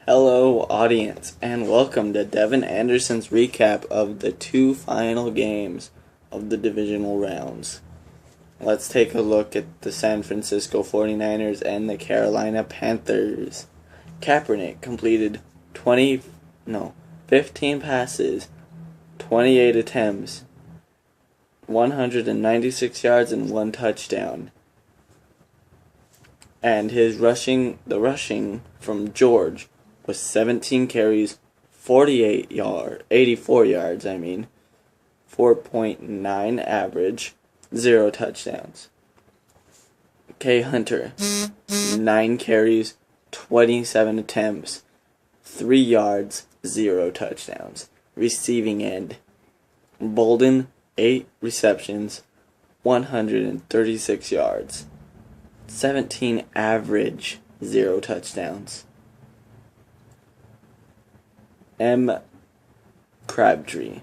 Hello, audience, and welcome to Devin Anderson's recap of the two final games of the divisional rounds. Let's take a look at the San Francisco 49ers and the Carolina Panthers. Kaepernick completed 15 passes, 28 attempts, 196 yards and 1 touchdown. And the rushing from George was 17 carries, 84 yards, 4.9 average, 0 touchdowns. K. Hunter, 9 carries, 27 attempts, 3 yards, 0 touchdowns. Receiving end, Bolden, 8 receptions, 136 yards, 17 average, 0 touchdowns. M. Crabtree,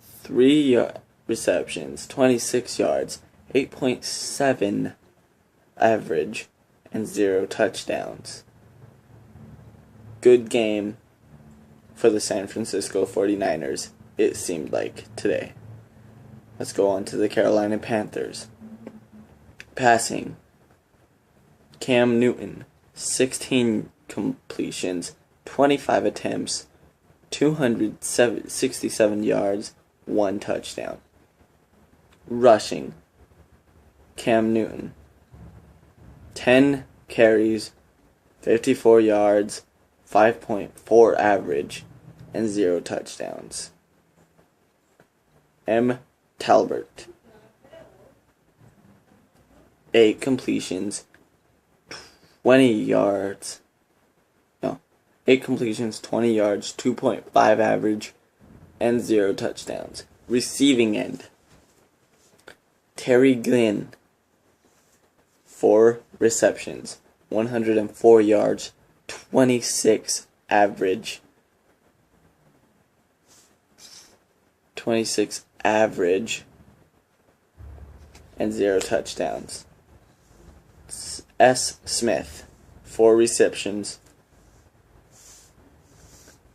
3 receptions, 26 yards, 8.7 average, and 0 touchdowns. Good game for the San Francisco 49ers, it seemed like today. Let's go on to the Carolina Panthers. Passing, Cam Newton, 16 completions, 25 attempts, 267 yards, 1 touchdown. Rushing, Cam Newton, 10 carries, 54 yards, 5.4 average, and 0 touchdowns. M. Talbert, 8 completions, 20 yards, 2.5 average, and 0 touchdowns. Receiving end, Terry Glenn, 4 receptions, 104 yards, 26 average, and 0 touchdowns. S. Smith, 4 receptions,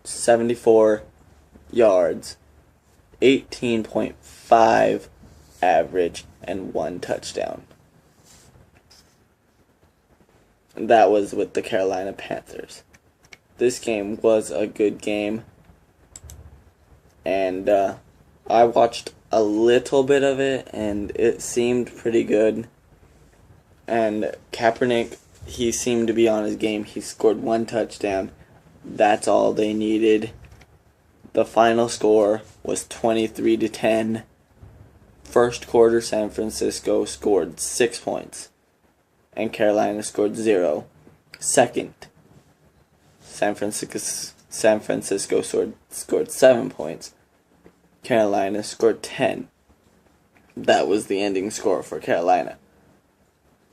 74 yards, 18.5 average, and 1 touchdown. That was with the Carolina Panthers. This game was a good game, and I watched a little bit of it, and it seemed pretty good. And Kaepernick, he seemed to be on his game. He scored 1 touchdown. That's all they needed. The final score was 23-10. First quarter, San Francisco scored 6 points, and Carolina scored 0. Second, San Francisco scored 7 points. Carolina scored 10. That was the ending score for Carolina.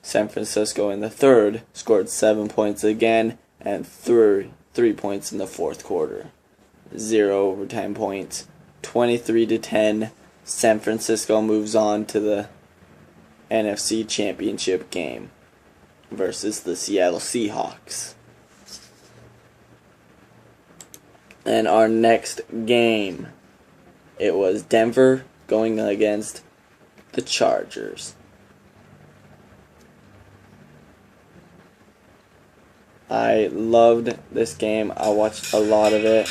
San Francisco in the third scored 7 points again, and 3 points in the fourth quarter. 0 overtime points. 23-10. San Francisco moves on to the NFC Championship game versus the Seattle Seahawks. And our next game, it was Denver going against the Chargers. I loved this game. I watched a lot of it.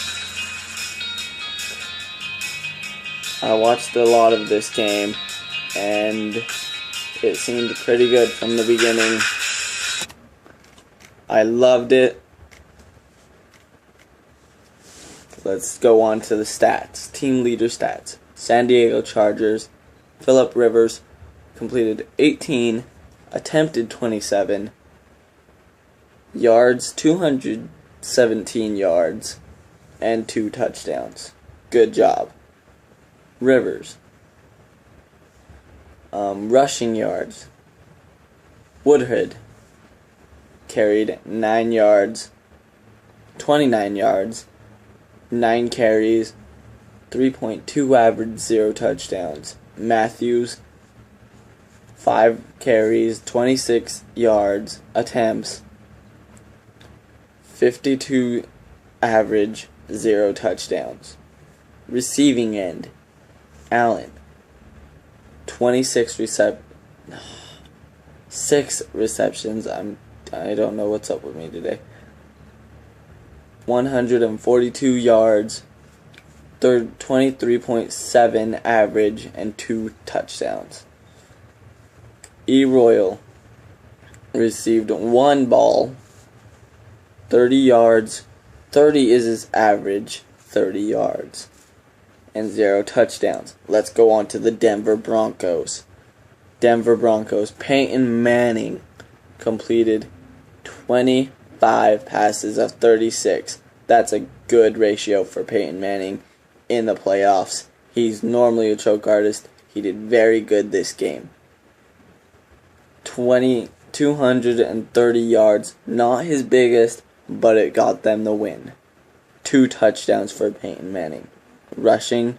I watched a lot of this game, and it seemed pretty good from the beginning. I loved it. Let's go on to the stats. Team leader stats. San Diego Chargers, Phillip Rivers completed 18, attempted 27, yards 217 yards, and 2 touchdowns. Good job. Rivers. Rushing yards. Woodhead carried 29 yards, 9 carries, 3.2 average, 0 touchdowns. Matthews, 5 carries, 26 yards, attempts, 52 average, 0 touchdowns. Receiving end, Allen, 6 receptions. I don't know what's up with me today. 142 yards, 23.7 average, and 2 touchdowns. E. Royal received 1 ball, 30 yards, 30 is his average, 30 yards, and 0 touchdowns. Let's go on to the Denver Broncos. Denver Broncos, Peyton Manning completed 25 passes of 36. That's a good ratio for Peyton Manning in the playoffs. He's normally a choke artist. He did very good this game. 230 yards, not his biggest, but it got them the win. 2 touchdowns for Peyton Manning. Rushing,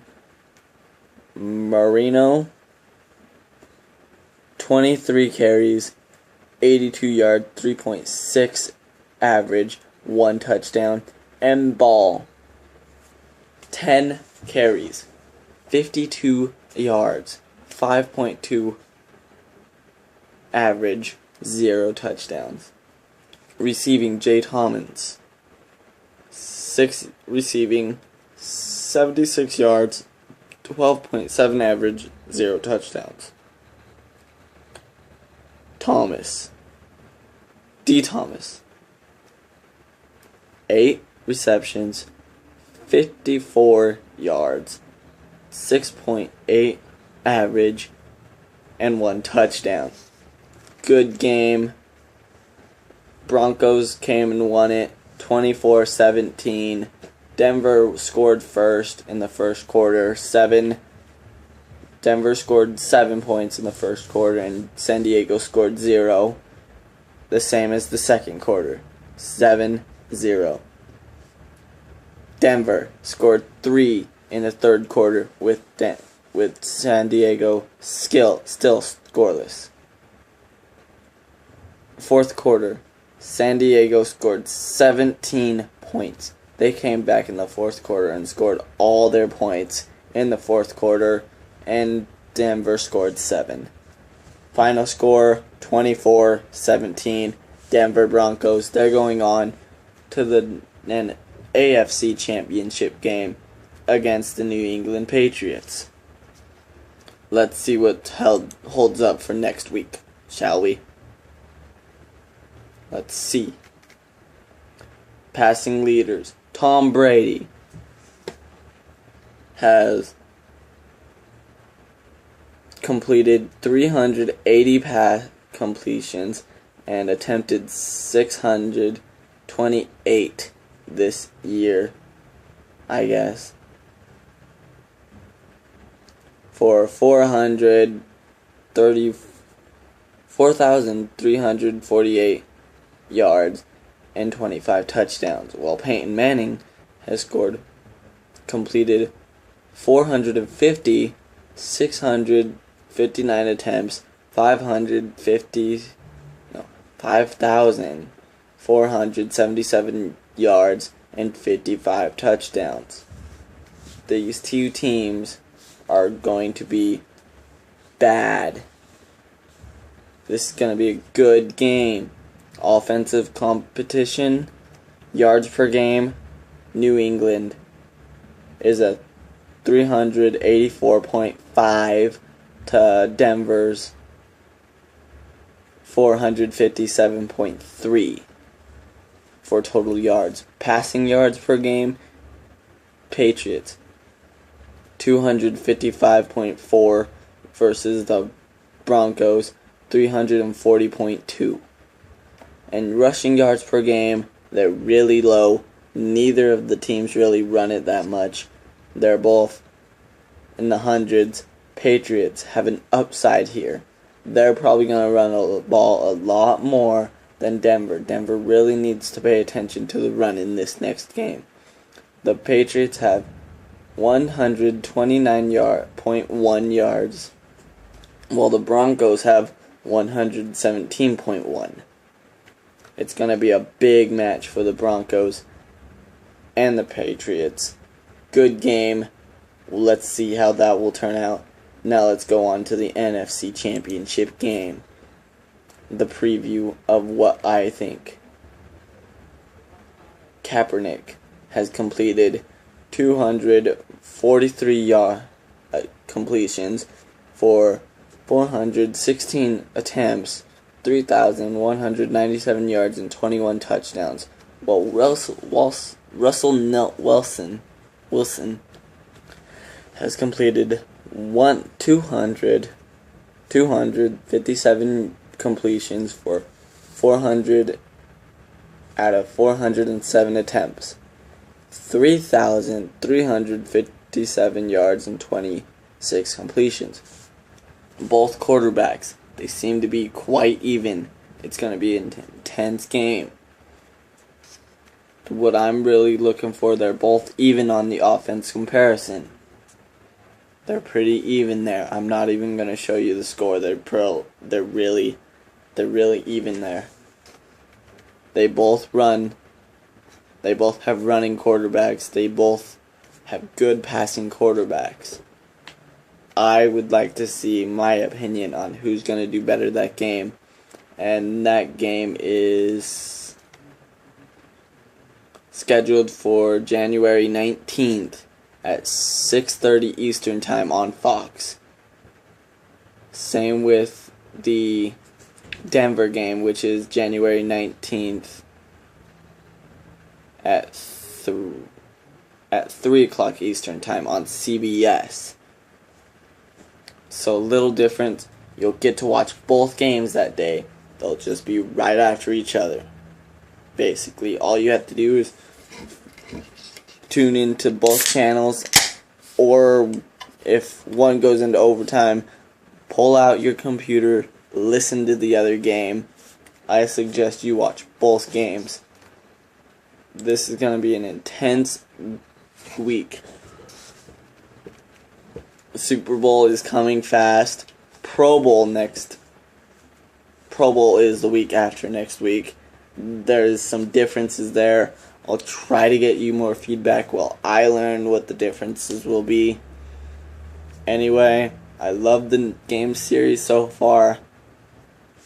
Marino, 23 carries, 82 yards, 3.6 average, 1 touchdown. And Ball, 10 carries, 52 yards, 5.2 average, 0 touchdowns. Receiving, Jay Tommins, 6 receiving, 76 yards, 12.7 average, 0 touchdowns. D. Thomas, 8 receptions, 54 yards, 6.8 average, and 1 touchdown. Good game. Broncos came and won it 24-17. Denver scored first in the first quarter, 7. Denver scored 7 points in the first quarter, and San Diego scored 0. The same as the second quarter, 7-0. Denver scored 3 in the third quarter with San Diego still scoreless. Fourth quarter, San Diego scored 17 points. They came back in the fourth quarter and scored all their points in the fourth quarter, and Denver scored 7. Final score, 24-17. Denver Broncos, they're going on to the AFC Championship game against the New England Patriots. Let's see what holds up for next week, shall we? Let's see. Passing leaders. Tom Brady has completed 380 pass completions and attempted 628 this year, I guess, for 4,348 yards and 25 touchdowns, while Peyton Manning has completed 450, 659 attempts, 5,477 yards, and 55 touchdowns. These two teams are going to be bad. This is going to be a good game. Offensive competition, yards per game, New England is a 384.5 to Denver's 457.3 for total yards. Passing yards per game, Patriots 255.4 versus the Broncos 340.2. And rushing yards per game, they're really low. Neither of the teams really run it that much. They're both in the hundreds. Patriots have an upside here. They're probably going to run the ball a lot more than Denver. Denver really needs to pay attention to the run in this next game. The Patriots have 129.1 yards, while the Broncos have 117.1. It's going to be a big match for the Broncos and the Patriots. Good game. Let's see how that will turn out. Now let's go on to the NFC Championship game. The preview of what I think. Kaepernick has completed 243 completions for 416 attempts, 3,197 yards, and 21 touchdowns, while Russell Wilson has completed 257 completions for 400 out of 407 attempts, 3,357 yards, and 26 completions. Both quarterbacks, they seem to be quite even. It's going to be an intense game. What I'm really looking for, they're both even on the offense comparison. They're pretty even there. I'm not even going to show you the score. They're really even there. They both have running quarterbacks. They both have good passing quarterbacks. I would like to see my opinion on who's going to do better that game. And that game is scheduled for January 19th at 6:30 Eastern Time on Fox. Same with the Denver game, which is January 19th at 3 o'clock Eastern Time on CBS. So little different. You'll get to watch both games that day. They'll just be right after each other. Basically, all you have to do is tune into both channels, or if one goes into overtime, pull out your computer, listen to the other game. I suggest you watch both games. This is going to be an intense week. The Super Bowl is coming fast. Pro Bowl is the week after next week. There's some differences there. I'll try to get you more feedback while I learn what the differences will be. Anyway, I love the game series so far.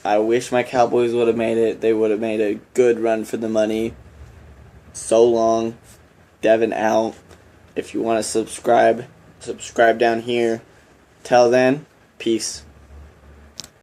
I wish my Cowboys would have made it. They would have made a good run for the money. So long. Devin out. If you want to subscribe down here. Till then, peace.